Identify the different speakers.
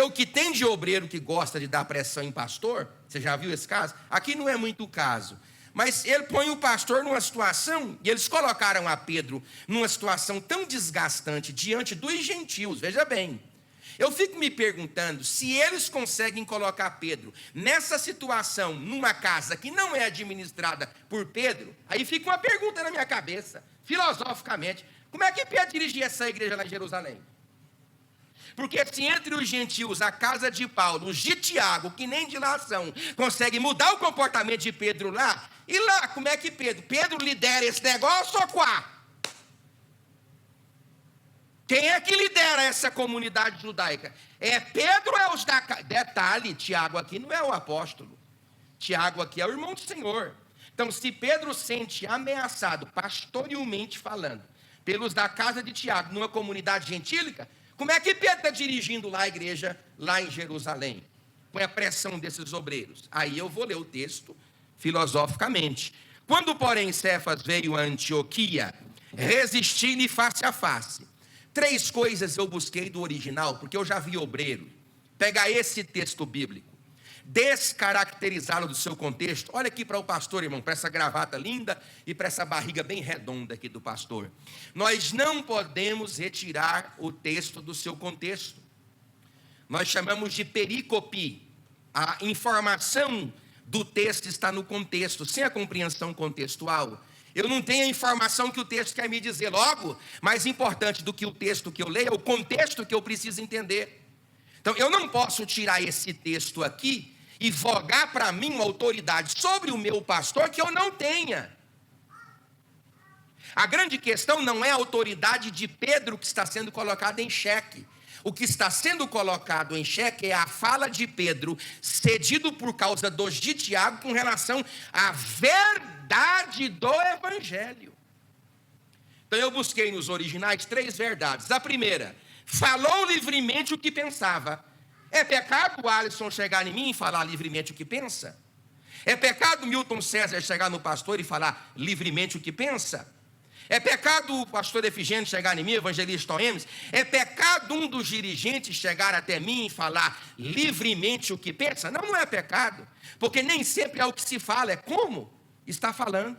Speaker 1: O que tem de obreiro que gosta de dar pressão em pastor, você já viu esse caso? Aqui não é muito o caso. Mas ele põe o pastor numa situação, e eles colocaram a Pedro numa situação tão desgastante diante dos gentios, veja bem. Eu fico me perguntando se eles conseguem colocar Pedro nessa situação, numa casa que não é administrada por Pedro. Aí fica uma pergunta na minha cabeça, filosoficamente: como é que Pedro dirigia essa igreja lá em Jerusalém? Porque se entre os gentios, a casa de Paulo, os de Tiago, que nem de lá são, consegue mudar o comportamento de Pedro lá, e lá, como é que Pedro lidera esse negócio ou quá? Quem é que lidera essa comunidade judaica? É Pedro ou é os da casa? Detalhe, Tiago aqui não é o apóstolo. Tiago aqui é o irmão do Senhor. Então, se Pedro sente ameaçado, pastorilmente falando, pelos da casa de Tiago, numa comunidade gentílica, como é que Pedro está dirigindo lá a igreja, lá em Jerusalém? Com a pressão desses obreiros. Aí eu vou ler o texto filosoficamente. Quando, porém, Cefas veio a Antioquia, resisti-lhe face a face. 3 coisas eu busquei do original, porque eu já vi obreiro pegar esse texto bíblico, descaracterizá-lo do seu contexto. Olha aqui para o pastor, irmão, para essa gravata linda e para essa barriga bem redonda aqui do pastor. Nós não podemos retirar o texto do seu contexto. Nós chamamos de perícope. A informação do texto está no contexto. Sem a compreensão contextual, eu não tenho a informação que o texto quer me dizer. Logo, mais importante do que o texto que eu leio é o contexto que eu preciso entender. Então, eu não posso tirar esse texto aqui e vogar para mim uma autoridade sobre o meu pastor que eu não tenha. A grande questão não é a autoridade de Pedro que está sendo colocada em xeque. O que está sendo colocado em xeque é a fala de Pedro, cedido por causa dos de Tiago, com relação à verdade do Evangelho. Então eu busquei nos originais 3 verdades. A primeira: falou livremente o que pensava. É pecado o Alisson chegar em mim e falar livremente o que pensa? É pecado Milton César chegar no pastor e falar livremente o que pensa? É pecado o pastor Efigênio chegar em mim, evangelista Oemes? É pecado um dos dirigentes chegar até mim e falar livremente o que pensa? Não, não é pecado, porque nem sempre é o que se fala, é como está falando.